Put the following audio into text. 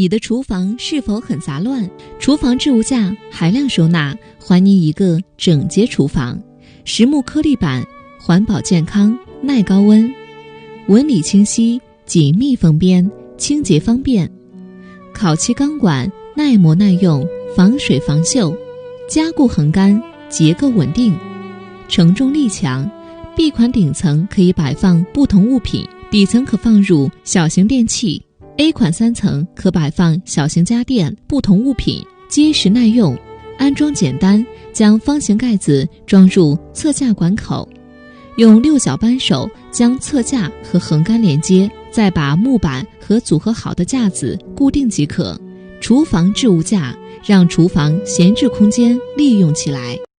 你的厨房是否很杂乱？厨房置物架海量收纳，还你一个整洁厨房。实木颗粒板，环保健康，耐高温，纹理清晰，紧密封边，清洁方便。烤漆钢管，耐磨耐用，防水防锈，加固横干，结构稳定，承重力强。B 款顶层可以摆放不同物品，底层可放入小型电器。A 款3层可摆放小型家电、不同物品，结实耐用。安装简单，将方形盖子装入侧架管口，用6角扳手将侧架和横杆连接，再把木板和组合好的架子固定即可。厨房置物架，让厨房闲置空间利用起来。